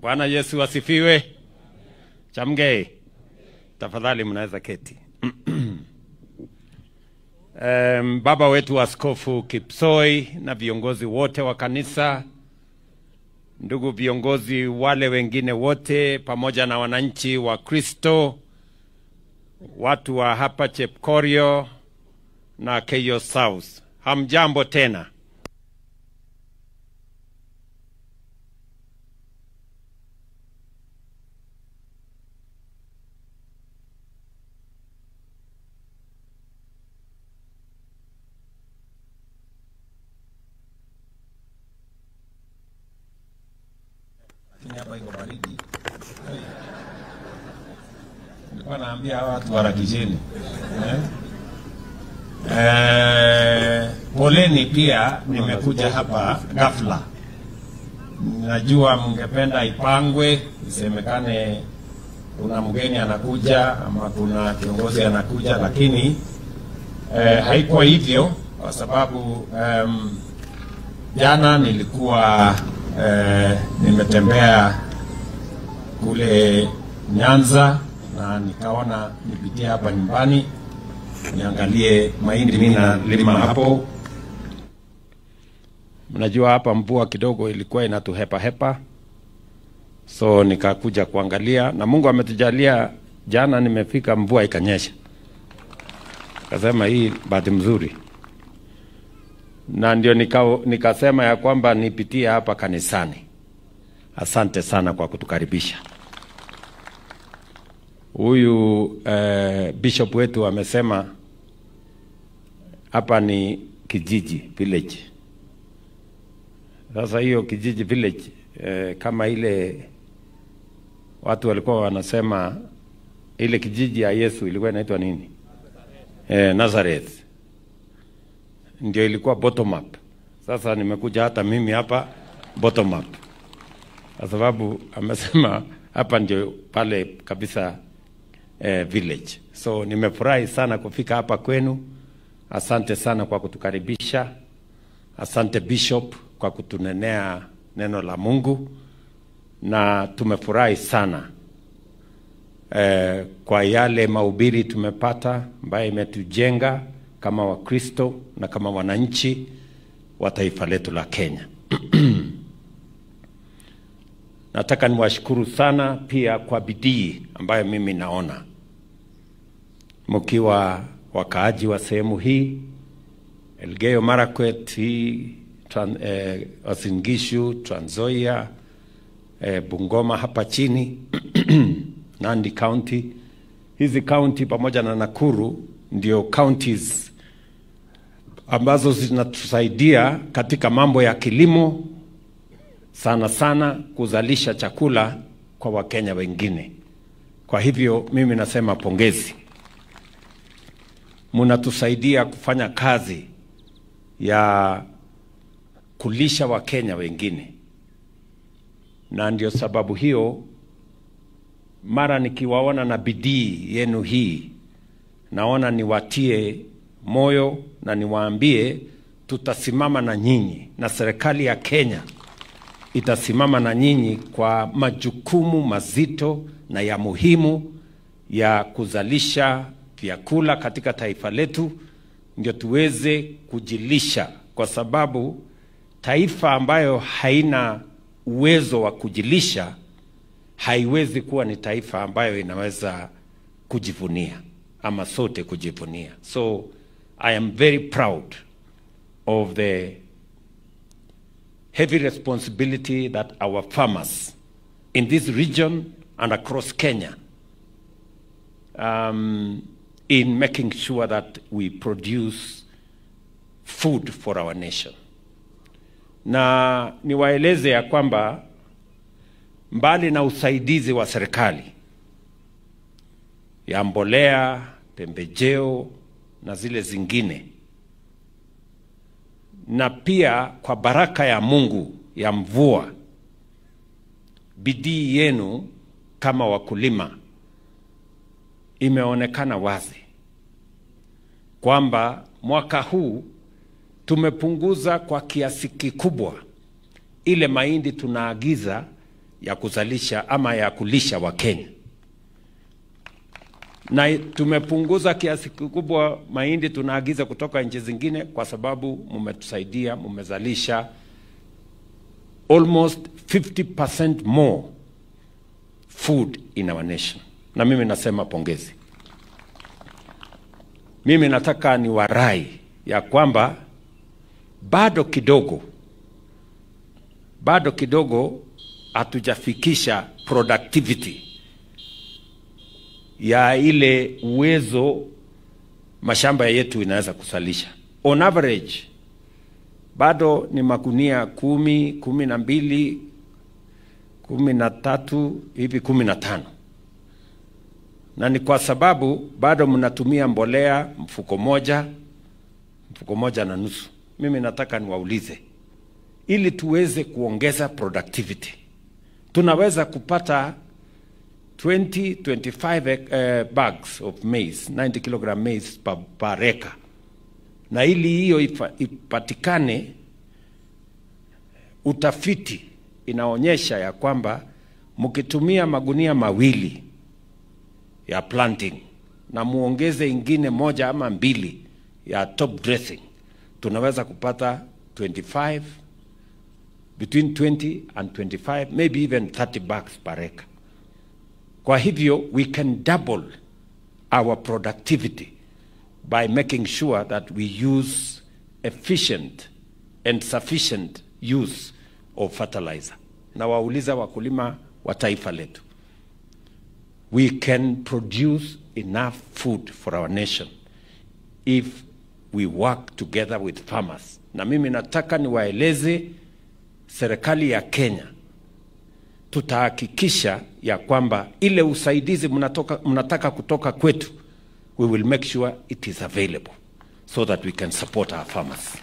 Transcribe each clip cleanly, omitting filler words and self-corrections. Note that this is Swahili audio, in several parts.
Bwana Yesu asifiwe. Chamgei. Tafadhali mnaweza keti. Baba wetu Askofu Kipsoi na viongozi wote wa kanisa, ndugu viongozi wale wengine wote, pamoja na wananchi wa Kristo, watu wa hapa Chepkorio na Keyo South, hamjambo tena. Hapa iko baridi. Nilikuwa naambia hawa watu harakisheni. Poleni pia, nimekuja hapa ghafla. Najua mngependa ipangwe, isemekane kuna mgeni anakuja ama kuna kiongozi anakuja, lakini haikuwa hivyo kwa sababu jana nilikuwa nimetembea kule Nyanza na nikaona nipitie hapa nyumbani niangalie mahindi mimi nalima hapo. Mnajua hapa mvua kidogo ilikuwa inatuhepa hepa, so nikakuja kuangalia, na Mungu ametujalia jana nimefika mvua ikanyesha. Kasema hii bahati mzuri, na ndio nikasema ya kwamba nipitie hapa kanisani. Asante sana kwa kutukaribisha. Huyu bishop wetu amesema hapa ni kijiji village. Sasa hiyo kijiji village kama ile watu walikuwa wanasema ile kijiji ya Yesu ilikuwa inaitwa nini? Nazareth. Ndio ilikuwa bottom up. Sasa nimekuja hata mimi hapa bottom up, kwa sababu amesema hapa ndio pale kabisa village. So nimefurahi sana kufika hapa kwenu. Asante sana kwa kutukaribisha. Asante Bishop kwa kutunenea neno la Mungu, na tumefurahi sana kwa yale mahubiri tumepata ambaye imetujenga kama Wakristo na kama wananchi wa taifa letu la Kenya. Nataka niwashukuru sana pia kwa bidii ambayo mimi naona mkiwa wakaaji wa sehemu hii, Elgeyo Marakwet, Uasin Gishu, Trans Nzoia, Bungoma hapa chini, Nandi County. Hizi county pamoja na Nakuru ndio counties ambazo zinatusaidia katika mambo ya kilimo, sana sana kuzalisha chakula kwa Wakenya wengine. Kwa hivyo mimi nasema pongezi. Mnatusaidia kufanya kazi ya kulisha Wakenya wengine, na ndio sababu hiyo mara nikiwaona na bidii yenu hii, naona niwatie moyo na niwaambie tutasimama na nyinyi, na serikali ya Kenya itasimama na nyinyi kwa majukumu mazito na ya muhimu ya kuzalisha vyakula katika taifa letu, ndio tuweze kujilisha, kwa sababu taifa ambayo haina uwezo wa kujilisha haiwezi kuwa ni taifa ambayo inaweza kujivunia ama sote kujivunia. So I am very proud of the heavy responsibility that our farmers in this region and across Kenya in making sure that we produce food for our nation. Na niwaeleze ya kwamba mbali na usaidizi wa serikali ya mbolea, pembejeo na zile zingine, na pia kwa baraka ya Mungu ya mvua, bidii yenu kama wakulima imeonekana wazi kwamba mwaka huu tumepunguza kwa kiasi kikubwa ile mahindi tunaagiza ya kuzalisha ama ya kulisha Wakenya, na tumepunguza kiasi kikubwa mahindi tunaagiza kutoka nchi zingine, kwa sababu mmetusaidia, mmezalisha almost 50% more food in our nation. Na mimi nasema pongezi. Mimi nataka ni warai ya kwamba bado kidogo hatujafikisha productivity ya ile uwezo mashamba yetu inaweza kusalisha. On average bado ni magunia 10, 12, 13 hivi 15, na ni kwa sababu bado mnatumia mbolea mfuko moja na nusu. Mimi nataka niwaulize, ili tuweze kuongeza productivity, tunaweza kupata 25 bags of maize, 90 kg maize per acre. Na ili hiyo ipatikane, utafiti inaonyesha ya kwamba mkitumia magunia mawili ya planting na muongeze ingine moja ama mbili ya top dressing, tunaweza kupata between 20 and 25, maybe even 30 bags per acre. Kwa hivyo we can double our productivity by making sure that we use efficient and sufficient use of fertilizer. Na wauliza wakulima wa taifa letu, we can produce enough food for our nation if we work together with farmers. Na mimi nataka niwaeleze serikali ya Kenya, tutahakikisha ya kwamba ile usaidizi mnataka kutoka kwetu, we will make sure it is available so that we can support our farmers.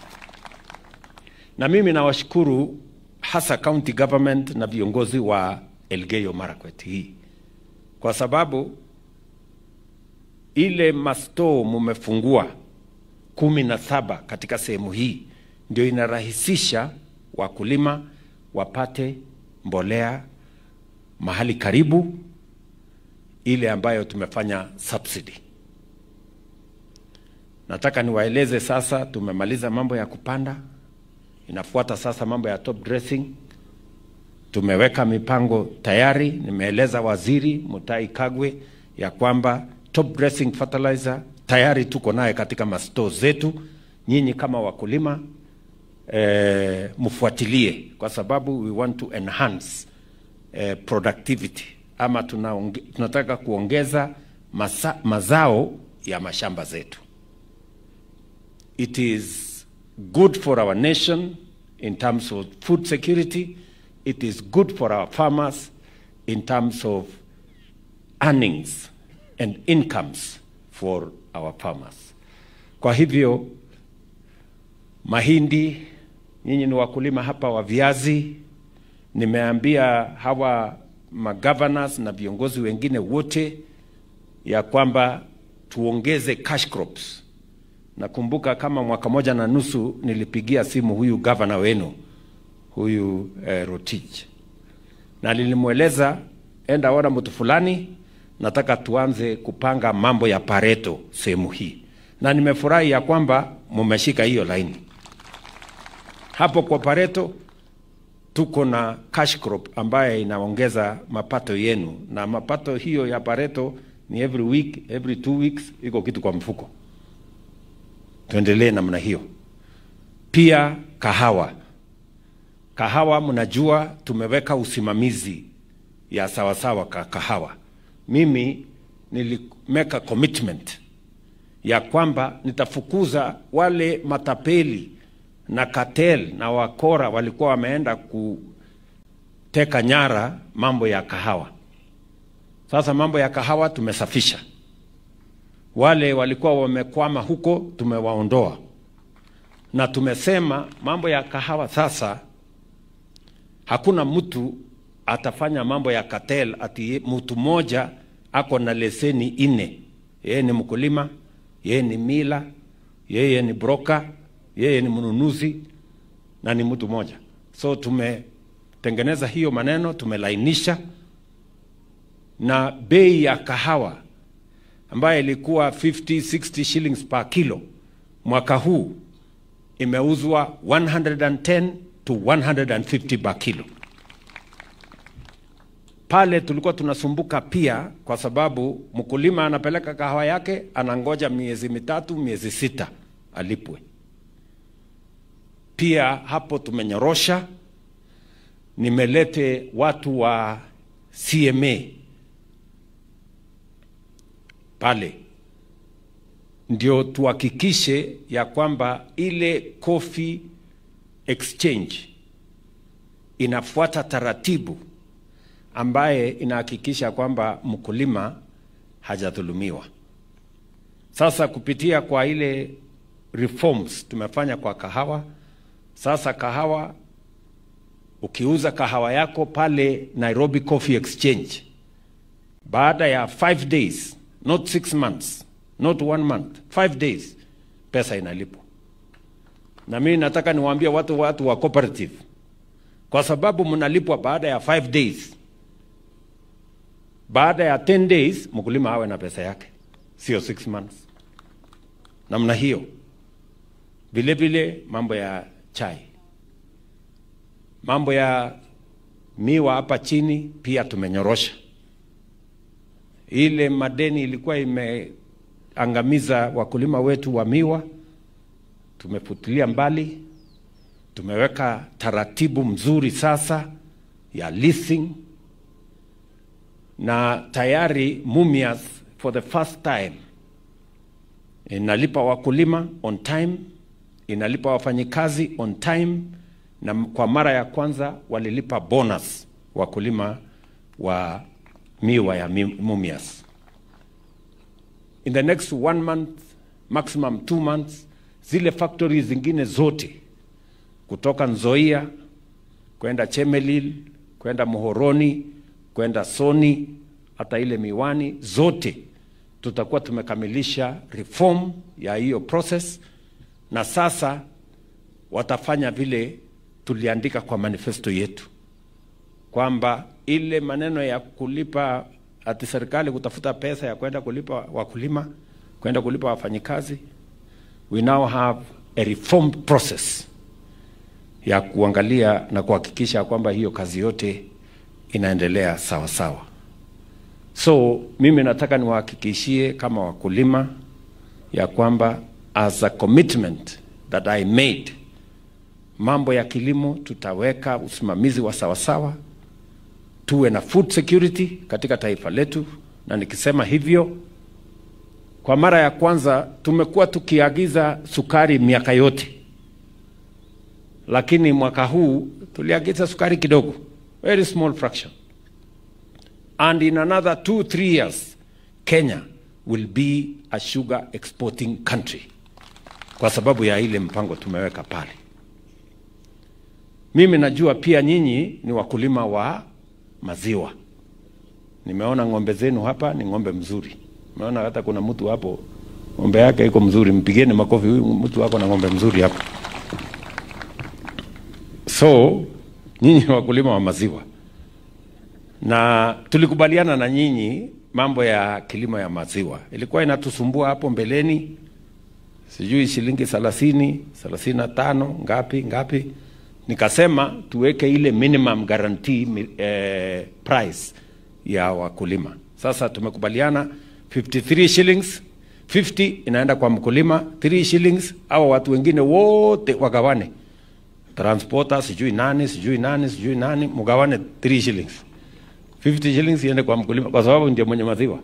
Na mimi nawashukuru hasa county government na viongozi wa Elgeyo Marakwet hii, kwa sababu ile masto mumefungua 17 katika sehemu hii ndio inarahisisha wakulima wapate mbolea mahali karibu, ile ambayo tumefanya subsidy. Nataka niwaeleze sasa, tumemaliza mambo ya kupanda, inafuata sasa mambo ya top dressing. Tumeweka mipango tayari, nimeeleza Waziri Mutahi Kagwe ya kwamba top dressing fertilizer tayari tuko naye katika masto zetu. Nyinyi kama wakulima mfuatilie, kwa sababu we want to enhance productivity, ama tunataka kuongeza mazao ya mashamba zetu. It is good for our nation in terms of food security. It is good for our farmers in terms of earnings and incomes for our farmers. Kwa hivyo mahindi, nyinyi ni wakulima hapa wa viazi, nimeambia hawa magovernors na viongozi wengine wote ya kwamba tuongeze cash crops. Nakumbuka kama mwaka 1.5 nilipigia simu huyu governor wenu, huyu Rotich, na nilimweleza enda ona mtu fulani, nataka tuanze kupanga mambo ya Pareto sehemu hii. Na nimefurahi ya kwamba mumeshika hiyo line. Hapo kwa Pareto tuko na cash crop ambaye inaongeza mapato yenu, na mapato hiyo ya Pareto ni every week, every 2 weeks iko kitu kwa mfuko. Tuendelee namna hiyo. Pia kahawa mnajua tumeweka usimamizi ya sawasawa kahawa. Mimi nilimeka commitment ya kwamba nitafukuza wale matapeli na cartel na wakora walikuwa wameenda kuteka nyara mambo ya kahawa. Sasa mambo ya kahawa tumesafisha. Wale walikuwa wamekwama huko tumewaondoa. Na tumesema mambo ya kahawa sasa hakuna mtu atafanya mambo ya cartel ati mtu moja ako na leseni 4. Yeye ni mkulima, yeye ni mila, yeye ni broker, yeye ni mnunuzi, na ni mtu moja. So tumetengeneza hiyo maneno, tumelainisha, na bei ya kahawa ambayo ilikuwa 50-60 shillings per kilo mwaka huu imeuzwa 110 to 150 per kilo. Pale tulikuwa tunasumbuka pia kwa sababu mkulima anapeleka kahawa yake, anangoja miezi 3, miezi 6 alipwe. Pia hapo tumenyorosha, nimelete watu wa CMA pale ndio tuhakikishe ya kwamba ile coffee exchange inafuata taratibu ambaye inahakikisha kwamba mkulima hajadhulumiwa. Sasa kupitia kwa ile reforms tumefanya kwa kahawa, sasa kahawa, ukiuza kahawa yako pale Nairobi Coffee Exchange, baada ya 5 days, not 6 months, not 1 month, 5 days, pesa inalipwa. Na mimi nataka niwaambie watu wa cooperative, kwa sababu mnalipwa baada ya 5 days, baada ya 10 days, mkulima awe na pesa yake, sio 6 months. Namna hiyo. Vile vile mambo ya chai, mambo ya miwa hapa chini pia tumenyorosha. Ile madeni ilikuwa imeangamiza wakulima wetu wa miwa, tumefutilia mbali, tumeweka taratibu mzuri sasa ya leasing, na tayari Mumias for the first time inalipa wakulima on time, inalipa wafanyikazi on time, na kwa mara ya kwanza walilipa bonus wakulima wa miwa ya Mumias. In the next 1 month, maximum 2 months, zile factories zingine zote kutoka Nzoia kwenda Chemelil, kwenda Muhoroni, kwenda Soni, hata ile Miwani, zote tutakuwa tumekamilisha reform ya hiyo process, na sasa watafanya vile tuliandika kwa manifesto yetu, kwamba ile maneno ya kulipa ati serikali kutafuta pesa ya kwenda kulipa wakulima, kwenda kulipa wafanyikazi, we now have a reform process ya kuangalia na kuhakikisha kwamba hiyo kazi yote inaendelea sawa sawa. So mimi nataka niwahakikishie kama wakulima ya kwamba as a commitment that I made, mambo ya kilimo tutaweka usimamizi wa sawa sawa, tuwe na food security katika taifa letu. Na nikisema hivyo, kwa mara ya kwanza tumekuwa tukiagiza sukari miaka yote, lakini mwaka huu tuliagiza sukari kidogo, very small fraction. And in another 2-3 years, Kenya will be a sugar exporting country, kwa sababu ya ile mpango tumeweka pale. Mimi najua pia nyinyi ni wakulima wa maziwa. Nimeona ng'ombe zenu hapa ni ng'ombe mzuri. Nimeona hata kuna mtu hapo ng'ombe yake iko mzuri, mpigeni makofi, huyu mtu wako na ng'ombe mzuri hapo. So nyinyi ni wakulima wa maziwa, na tulikubaliana na nyinyi mambo ya kilimo ya maziwa. Ilikuwa inatusumbua hapo mbeleni, sijui shilingi 30, 35, ngapi. Nikasema tuweke ile minimum guarantee price ya wakulima. Sasa tumekubaliana 53 shillings, 50 inaenda kwa mkulima, 3 shillings au watu wengine wote wagawane. Transporter sijui nani, mugawane 3 shillings. 50 shillings iende kwa mkulima, kwa sababu ndiye mwenye maziwa.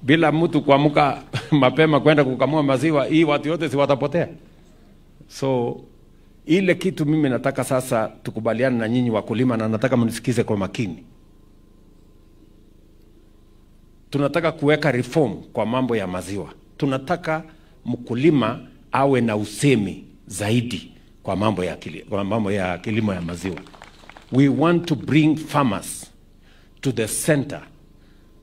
Bila mtu kuamka mapema kwenda kukamua maziwa, hii watu wote si watapotea. So ile kitu mimi nataka sasa tukubaliane na nyinyi wakulima, na nataka mnisikize kwa makini. Tunataka kuweka reform kwa mambo ya maziwa. Tunataka mkulima awe na usemi zaidi kwa mambo ya kilimo ya maziwa. We want to bring farmers to the center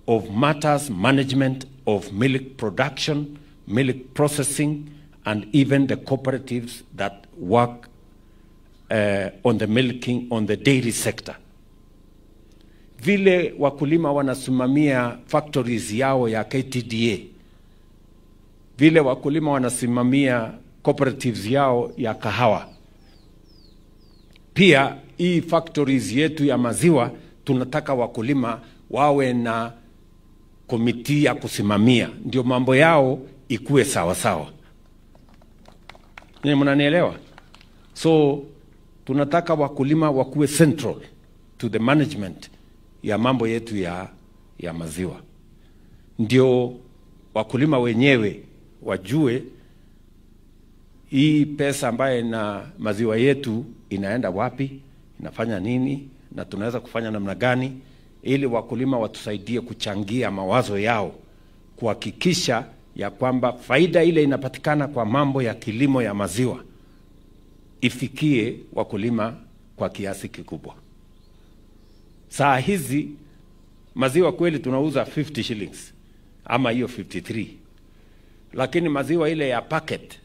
of matters management of milk production, milk processing, and even the cooperatives that work on the milking, on the dairy sector. Vile wakulima wanasimamia factories yao ya KTDA, vile wakulima wanasimamia cooperatives yao ya kahawa, pia hii factories yetu ya maziwa tunataka wakulima wawe na komiti ya kusimamia, ndio mambo yao ikue sawa sawa. Ni mnanielewa? So tunataka wakulima wakuwe central to the management ya mambo yetu ya maziwa, ndio wakulima wenyewe wajue hii pesa ambaye na maziwa yetu inaenda wapi, inafanya nini, na tunaweza kufanya namna gani, ili wakulima watusaidie kuchangia mawazo yao kuhakikisha ya kwamba faida ile inapatikana kwa mambo ya kilimo ya maziwa ifikie wakulima kwa kiasi kikubwa. Saa hizi maziwa kweli tunauza 50 shillings ama hiyo 53, lakini maziwa ile ya packet,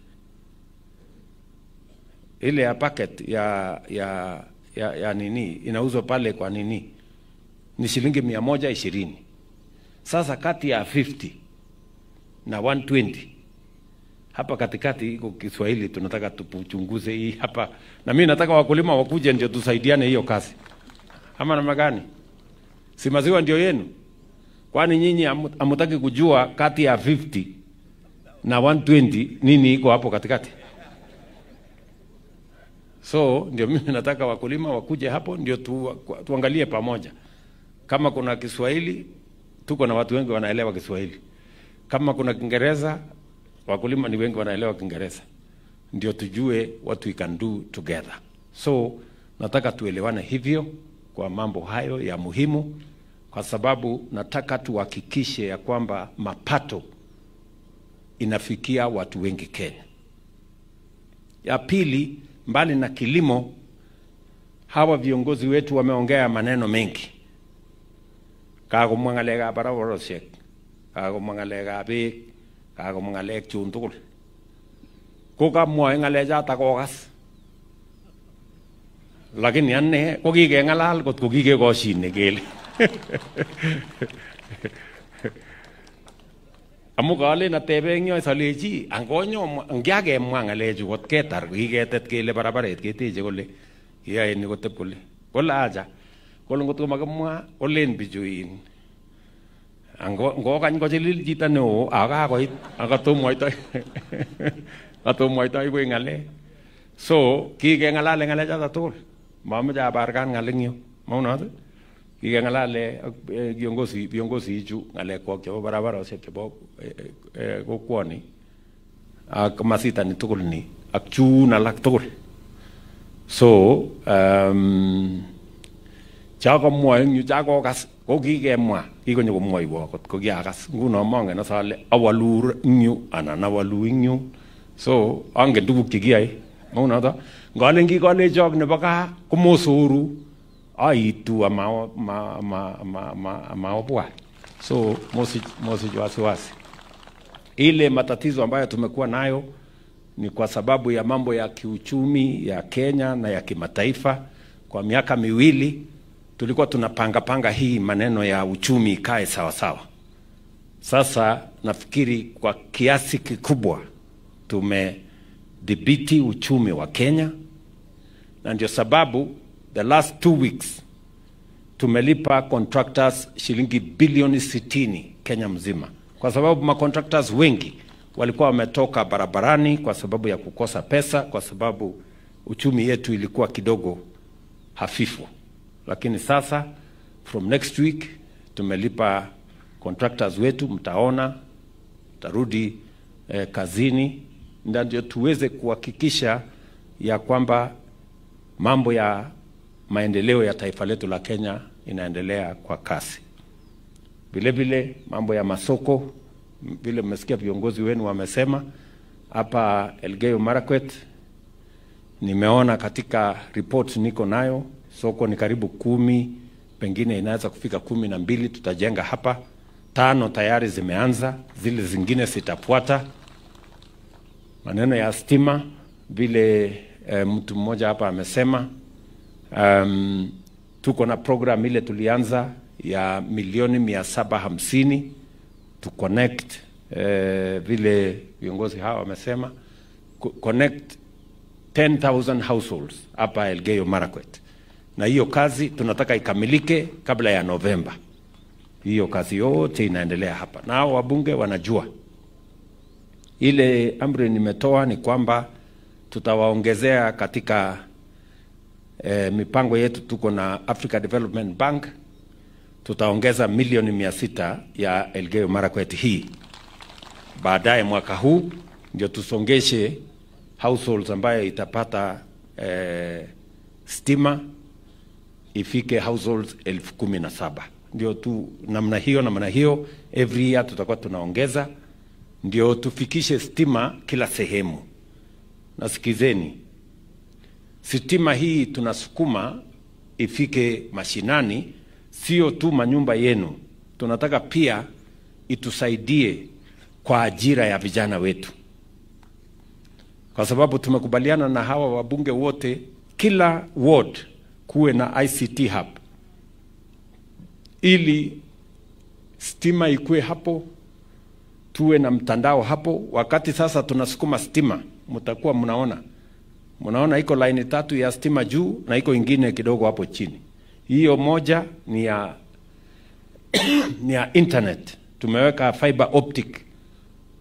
ile ya packet ya nini inauzwa pale kwa nini ni shilingi 120. Sasa kati ya 50 na 120 hapa katikati iko Kiswahili, tunataka tuchunguze hii hapa, na mimi nataka wakulima wakuje ndio tusaidiane hiyo kazi. Ama namna gani? Si maziwa ndio yenu? Kwani nyinyi hamtaki kujua kati ya 50 na 120 nini iko hapo katikati? So ndio mimi nataka wakulima wakuje hapo ndio tuangalie pamoja. Kama kuna Kiswahili, tuko na watu wengi wanaelewa Kiswahili. Kama kuna Kiingereza, wakulima ni wengi wanaelewa Kiingereza. Ndio tujue what we can do together. So nataka tuelewane hivyo kwa mambo hayo ya muhimu, kwa sababu nataka tuhakikishe ya kwamba mapato inafikia watu wengi Kenya. Ya pili, mbali na kilimo, hawa viongozi wetu wameongea maneno mengi. Kagomwangalega barabarosiek, kagomwangalega beek, kagomwangaleg chun tugul. Kokamwoe ngalechoto kokas. Lakini ane ko kikengalal kot ko kikekoshine kele. Amu kalen atebe eng yo salechi angonyo ngyakemwa ngalechu kot ketar kiketet kele barabaret keteche kole kiyae ni kotep kole. Kole acha. Kole ngot ko makimwa kolen bichuin. Ngokany kochilil chito neo akakoit akatomwaitoi. Atomwaitoi koe ngale. So kikengalale ngalechoto tugul. Mameche abarkan ng'alek yu, maunot? Kikengalale ak viongozi chu ng'alekwok chebo barabarosiek chebo kokwoni ak masita ni tugul ni ak chun alak tugul. So chakomwoe eng yu chakokas ko kikemwa, kikonyo komwoiwo kot ko kiakas. Nguno mongen asa ale awalu eng yu anan awalu eng yu. So angen tuguk chekiyae, maunot? Ngalen kikolechok nebo gaa komosoru aitu amaopwa. So mosich wasiwasi. Ile matatizo ambayo tumekuwa nayo ni kwa sababu ya mambo ya kiuchumi ya Kenya na ya kimataifa. Kwa miaka miwili tulikuwa tunapanga hii maneno ya uchumi ikae sawa sawa. Sasa nafikiri kwa kiasi kikubwa tumedhibiti uchumi wa Kenya, na ndio sababu the last 2 weeks tumelipa contractors shilingi bilioni 60 Kenya mzima, kwa sababu macontractors wengi walikuwa wametoka barabarani kwa sababu ya kukosa pesa, kwa sababu uchumi yetu ilikuwa kidogo hafifu. Lakini sasa from next week tumelipa contractors wetu, mtaona tarudi kazini, ndio tuweze kuhakikisha ya kwamba mambo ya maendeleo ya taifa letu la Kenya inaendelea kwa kasi. Vile vile mambo ya masoko, vile mmesikia viongozi wenu wamesema hapa Elgeyo Marakwet, nimeona katika reports niko nayo, soko ni karibu 10, pengine inaweza kufika 12 tutajenga hapa. 5 tayari zimeanza, zile zingine zitafuata. Maneno ya stima, vile mtu mmoja hapa amesema, tuko na program ile tulianza ya milioni 750 to connect, vile viongozi hawa wamesema, connect 10,000 households hapa Elgeyo Marakwet, na hiyo kazi tunataka ikamilike kabla ya Novemba. Hiyo kazi yote inaendelea hapa, na hao wabunge wanajua. Ile amri nimetoa ni kwamba tutawaongezea katika mipango yetu. Tuko na Africa Development Bank, tutaongeza milioni 600 ya Elgeyo Marakwet hii. Baadaye mwaka huu ndio tusongeshe households ambayo itapata stima ifike households 17,000. Ndio tu namna hiyo every year tutakuwa tunaongeza, ndio tufikishe stima kila sehemu. Nasikizeni, stima hii tunasukuma ifike mashinani, sio tu manyumba yenu. Tunataka pia itusaidie kwa ajira ya vijana wetu, kwa sababu tumekubaliana na hawa wabunge wote, kila ward kuwe na ICT hub, ili stima ikue hapo, tuwe na mtandao hapo. Wakati sasa tunasukuma stima, mtakuwa mnaona iko line 3 ya stima juu na iko ingine kidogo hapo chini. Hiyo moja ni ya ni ya internet, tumeweka fiber optic.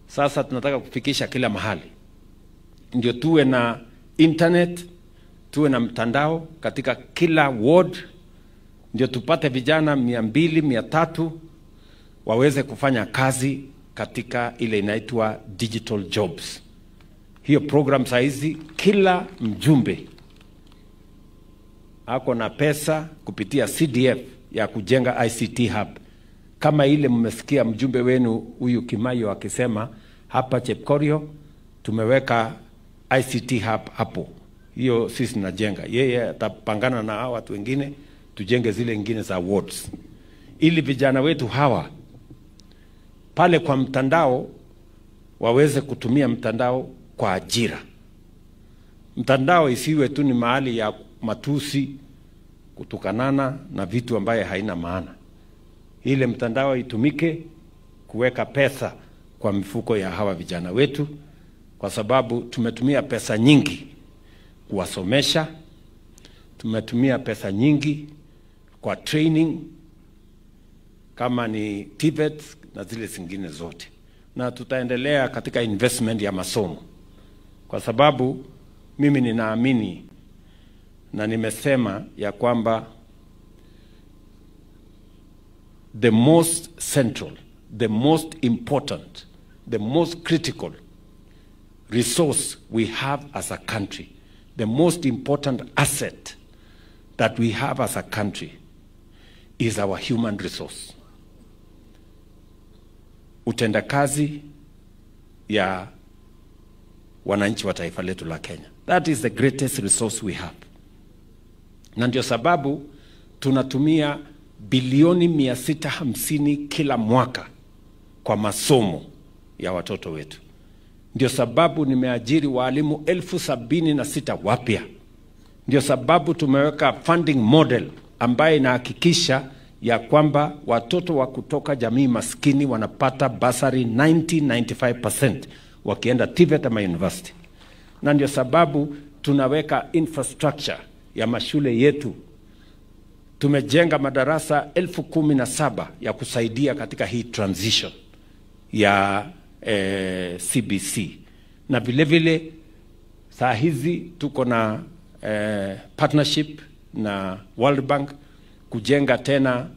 Sasa tunataka kufikisha kila mahali, ndio tuwe na internet, tuwe na mtandao katika kila ward, ndio tupate vijana 200, 300 waweze kufanya kazi katika ile inaitwa digital jobs. Hiyo program saizi kila mjumbe ako na pesa kupitia CDF ya kujenga ICT hub. Kama ile mmesikia mjumbe wenu huyu Kimayo akisema hapa Chepkorio tumeweka ICT hub hapo. Hiyo sisi tunajenga. Yeye atapangana na hawa watu wengine tujenge zile nyingine za wards, ili vijana wetu hawa pale kwa mtandao waweze kutumia mtandao kwa ajira. Mtandao isiwe tu ni mahali ya matusi, kutukanana na vitu ambaye haina maana. Ile mtandao itumike kuweka pesa kwa mifuko ya hawa vijana wetu, kwa sababu tumetumia pesa nyingi kuwasomesha, tumetumia pesa nyingi kwa training kama ni TVET na zile zingine zote, na tutaendelea katika investment ya masomo, kwa sababu mimi ninaamini na nimesema ya kwamba the most central, the most important, the most critical resource we have as a country, the most important asset that we have as a country is our human resource. Utendakazi ya wananchi wa taifa letu la Kenya. That is the greatest resource we have. Na ndio sababu tunatumia bilioni 650 kila mwaka kwa masomo ya watoto wetu. Ndio sababu nimeajiri walimu 76,000 wapya. Ndio sababu tumeweka funding model ambaye inahakikisha ya kwamba watoto wa kutoka jamii maskini wanapata basari 90-95% wakienda TVET ama university. Na ndio sababu tunaweka infrastructure ya mashule yetu. Tumejenga madarasa 17,000 ya kusaidia katika hii transition ya CBC. Na vile vile saa hizi tuko na partnership na World Bank kujenga tena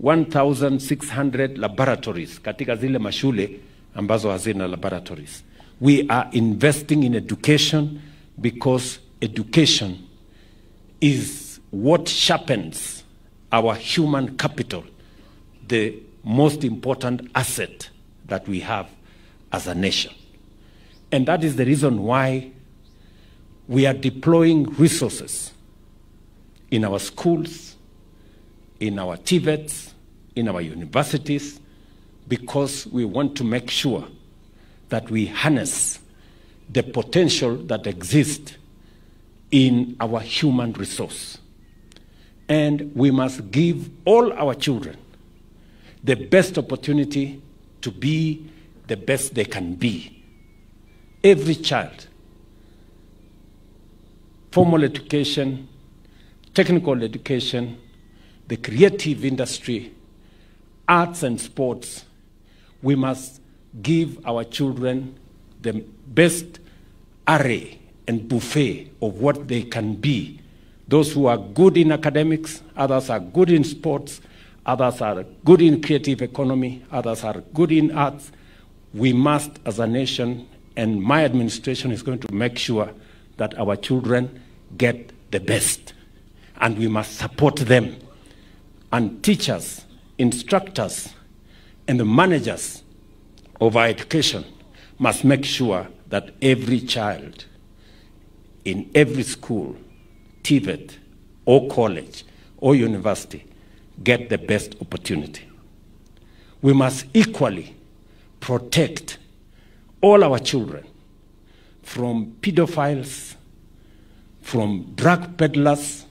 1,600 laboratories katika zile mashule ambazo hazina laboratories. We are investing in education because education is what sharpens our human capital, the most important asset that we have as a nation. And that is the reason why we are deploying resources in our schools, in our TVETs, in our universities, because we want to make sure that we harness the potential that exists in our human resource. And we must give all our children the best opportunity to be the best they can be. Every child, formal education, technical education, the creative industry, arts and sports, we must give our children the best array and buffet of what they can be. Those who are good in academics, others are good in sports, others are good in creative economy, others are good in arts. We must, as a nation, and my administration is going to make sure that our children get the best. And we must support them. And teachers, instructors, and the managers of our education must make sure that every child in every school, TVET, or college, or university, get the best opportunity. We must equally protect all our children from pedophiles, from drug peddlers,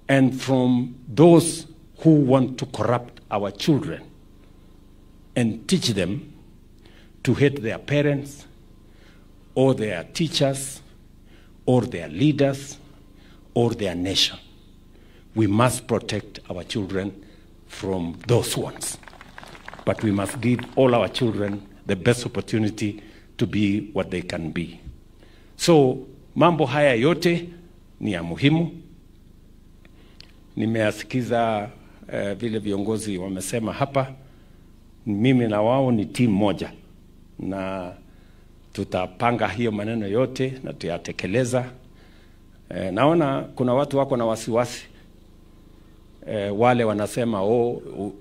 and from those who want to corrupt our children, and teach them to hate their parents, or their teachers, or their leaders, or their nation. We must protect our children from those ones. But we must give all our children the best opportunity to be what they can be. So mambo haya yote ni ya muhimu. Nimeasikiza vile viongozi wamesema hapa. Mimi na wao ni timu moja, na tutapanga hiyo maneno yote na tuyatekeleza. Naona kuna watu wako na wasiwasi. Wale wanasema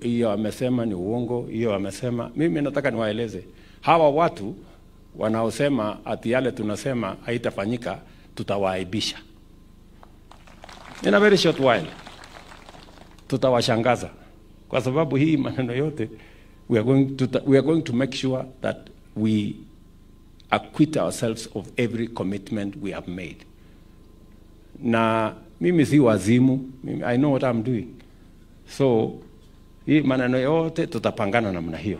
hiyo amesema ni uongo, hiyo amesema. Mimi nataka niwaeleze hawa watu wanaosema ati yale tunasema haitafanyika, tutawaaibisha. In a very short while tutawashangaza, kwa sababu hii maneno yote we are going to make sure that we acquit ourselves of every commitment we have made. Na mimi si wazimu, I know what I'm doing. So hii maneno yote tutapangana namna hiyo.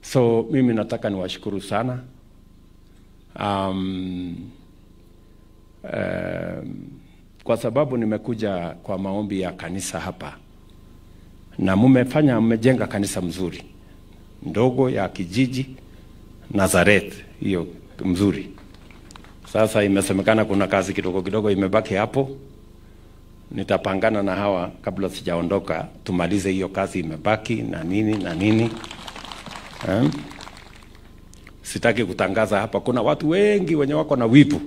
So mimi nataka niwashukuru sana. Kwa sababu nimekuja kwa maombi ya kanisa hapa, na mmejenga kanisa mzuri ndogo ya kijiji Nazareth, hiyo mzuri. Sasa imesemekana kuna kazi kidogo kidogo imebaki hapo. Nitapangana na hawa kabla sijaondoka tumalize hiyo kazi imebaki na nini. Sitaki kutangaza hapa. Kuna watu wengi wenye wako na wivu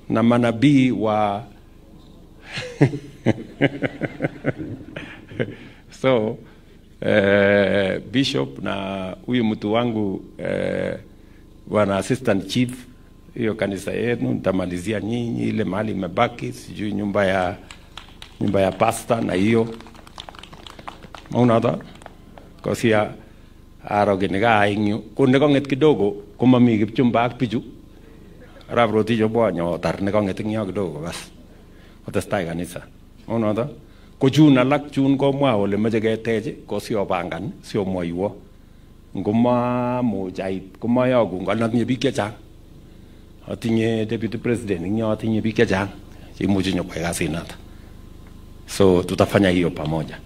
na manabii wa so bishop na huyu mtu wangu wana assistant chief, hiyo kanisa yenu nitamalizia nyinyi ile mahali imebaki, sijui nyumba ya pastor na hiyo maunada kosia arogeniga inyu kunde konget kidogo kumami kipchumba ak piju rabroti jobonyo tarne konget ngyo kidogo bas otestai kanisa maunada ko chun alak chun komwa ole meje keteje ko sio pangan sio moiwo ngoma mojait komayagu ngalatinye biik chechang. Atinye deputy president ngyo, atinye biik chechang imuche nyokwai kasinata. So tutafanya hiyo pamoja.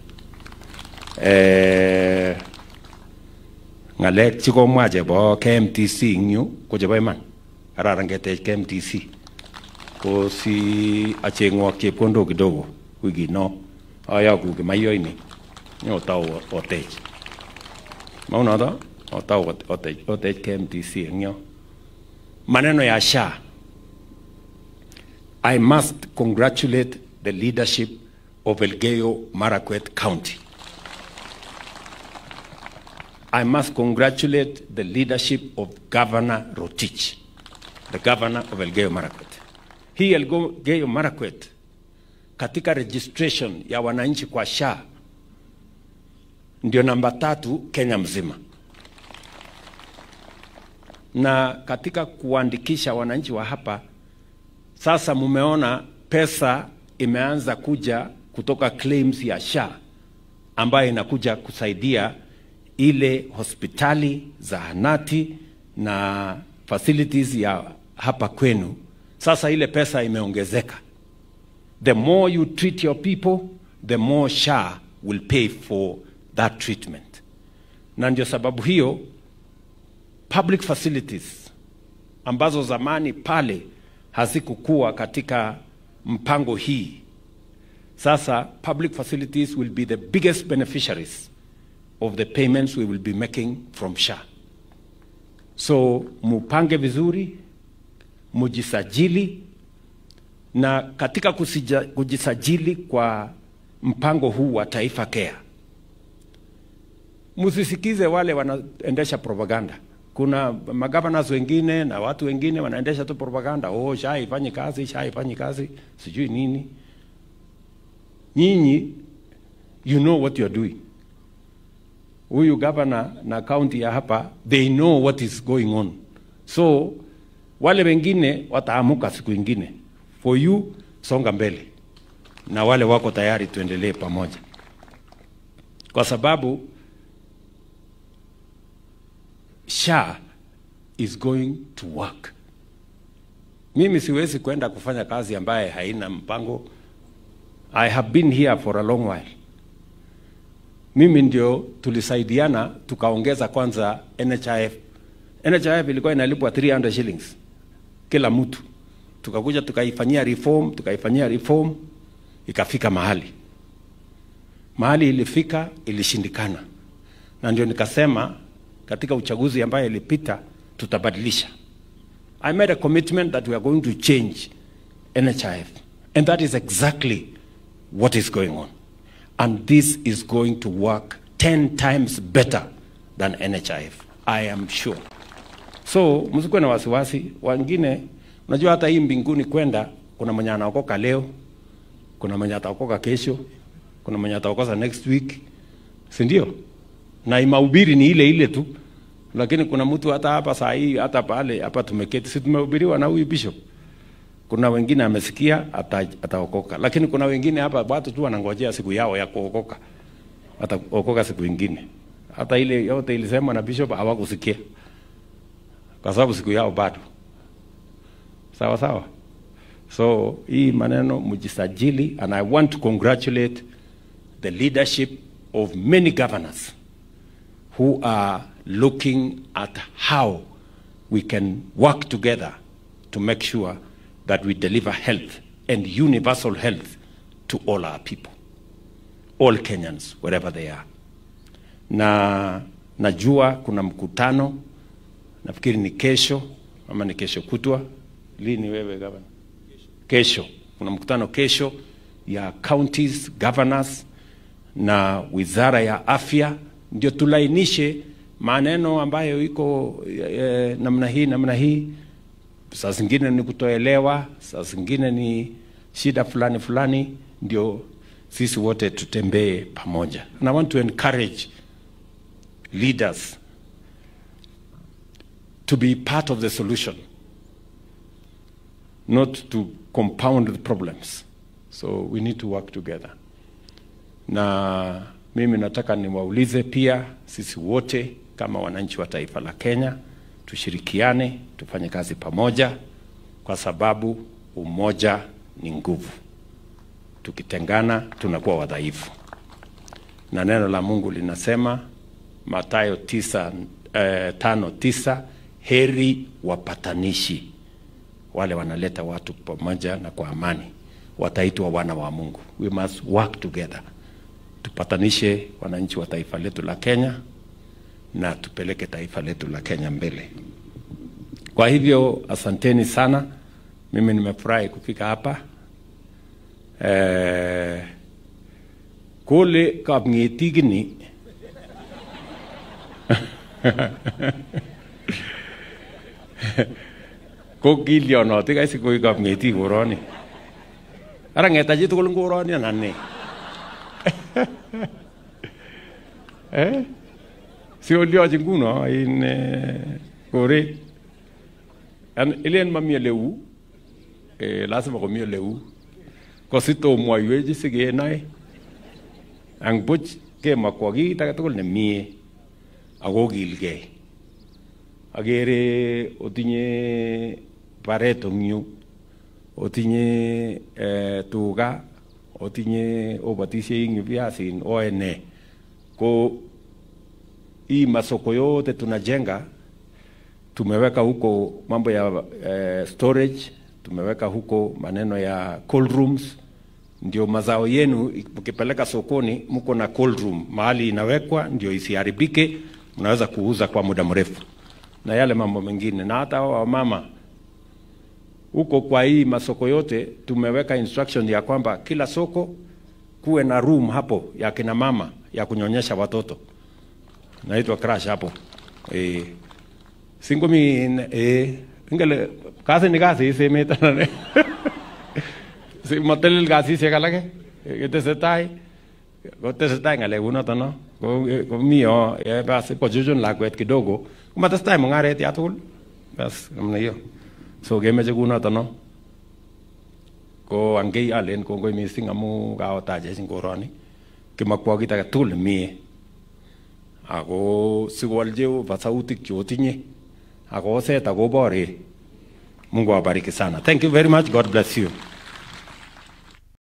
Ngalek chikomwa chebo KMTC ngyu ko chebo iman. Kararan ketech KMTC. Ko si achengwok chepkondok kidogo wiki no ayagu kimayoini nyotau otech. Maunada otau otech KMTC ngyo. Maneno ya SHA. I must congratulate the leadership of Elgeyo Marakwet County. I must congratulate the leadership of Governor Rotich, the governor of Elgeyo Marakwet. Hii Elgeyo Marakwet katika registration ya wananchi kwa SHA ndio namba 3 Kenya mzima. na katika kuandikisha wananchi wa hapa, sasa mumeona pesa imeanza kuja kutoka claims ya SHA ambayo inakuja kusaidia ile hospitali, zahanati na facilities ya hapa kwenu. Sasa ile pesa imeongezeka. The more you treat your people, the more SHA will pay for that treatment. Na ndio sababu hiyo public facilities ambazo zamani pale hazikukuwa katika mpango hii, sasa public facilities will be the biggest beneficiaries of the payments we will be making from SHA. So mupange vizuri, mujisajili, na katika kujisajili kwa mpango huu wa Taifa Care, musisikize wale wanaendesha propaganda. Kuna magavana wengine na watu wengine wanaendesha tu propaganda, oh SHA ifanye kazi, SHA ifanye kazi, sijui nini. Nyinyi, you know what you are doing. Huyu governor na county ya hapa, they know what is going on. So wale wengine wataamuka siku ingine. For you, songa mbele. Na wale wako tayari tuendelee pamoja. Kwa sababu SHA is going to work. Mimi siwezi kwenda kufanya kazi ambaye haina mpango. I have been here for a long while. Mimi ndio tulisaidiana tukaongeza kwanza NHIF. NHIF ilikuwa inalipwa 300 shillings kila mtu. Tukakuja tukaifanyia reform, ikafika mahali ilifika, ilishindikana. Na ndio nikasema katika uchaguzi ambaye ilipita tutabadilisha. I made a commitment that we are going to change NHIF, and that is exactly what is going on. And this is going to work 10 times better than NHIF, I am sure. So msikuwe na wasiwasi. Wengine, unajua hata hii mbinguni kwenda, kuna mwenye anaokoka leo, kuna mwenye ataokoka kesho, kuna mwenye ataokoka next week, si ndio? Na mahubiri ni ile tu. Lakini kuna mtu hata hapa saa hii, hata pale hapa tumeketi, si tumehubiriwa na huyu bishop. Kuna wengine amesikia ataokoka. Lakini kuna wengine hapa watu tu wanangojea siku yao ya kuokoka. Ataokoka siku nyingine. Hata ile yote ilisema na bishop hawakusikia. Kwa sababu siku yao bado. Sawa sawa. So hii maneno mjisajili, and I want to congratulate the leadership of many governors who are looking at how we can work together to make sure that we deliver health and universal health to all our people, all Kenyans, wherever they are. Na najua kuna mkutano, nafikiri ni kesho, ama ni kesho kutwa. Lini wewe gavana? Kesho. Kuna mkutano kesho ya counties, governors na wizara ya afya, ndio tulainishe maneno ambayo iko namna hii. Saa zingine ni kutoelewa, saa zingine ni shida fulani, ndio sisi wote tutembee pamoja. And I want to encourage leaders to be part of the solution, not to compound the problems. So we need to work together. Na mimi nataka niwaulize pia, sisi wote kama wananchi wa taifa la Kenya, tushirikiane, tufanye kazi pamoja, kwa sababu umoja ni nguvu. Tukitengana tunakuwa wadhaifu. Na neno la Mungu linasema, Mathayo 5:9, heri wapatanishi, wale wanaleta watu pamoja na kwa amani, wataitwa wana wa Mungu. We must work together. Tupatanishe wananchi wa taifa letu la Kenya na tupeleke taifa letu la Kenya mbele. Kwa hivyo asanteni sana. Mimi nimefurahi kufika hapa. Kule Kapngetigini ko gilyono tiga sikoi Kapngeti koroni. Ara ngetaji tukul koroni anane. Si olioji nguno in kore ilen mami leu lazima komie leu ko sito moyweji sigenai ang buch ke makwagi ta tugul ne mie ako gilgei agere otinye pareto nyu otinye tuga otinye obatishe ingi viasin oene ko hii masoko yote tunajenga tumeweka huko mambo ya storage, tumeweka huko maneno ya cold rooms, ndio mazao yenu mkipeleka sokoni mko na cold room mahali inawekwa ndio isiharibike, mnaweza kuuza kwa muda mrefu na yale mambo mengine. Na hata wamama huko kwa hii masoko yote tumeweka instruction ya kwamba kila soko kuwe na room hapo ya kina mama ya kunyonyesha watoto, naitwa crash hapo. Singumi ingale kasi ni kasi semeta na si motel kasi se kalake ketesetai ngale uno tono ko mio basi position lakwet kidogo kumatestai mungaret ya tugul bas namna hiyo. So gemeche kuno tono ko angei alen kongoi mising amu kaotaje singoroni kimakwakit age tugul mie ako sikwalje basautik chotinye ako set ako bore. Mungu awabariki sana. Thank you very much. God bless you.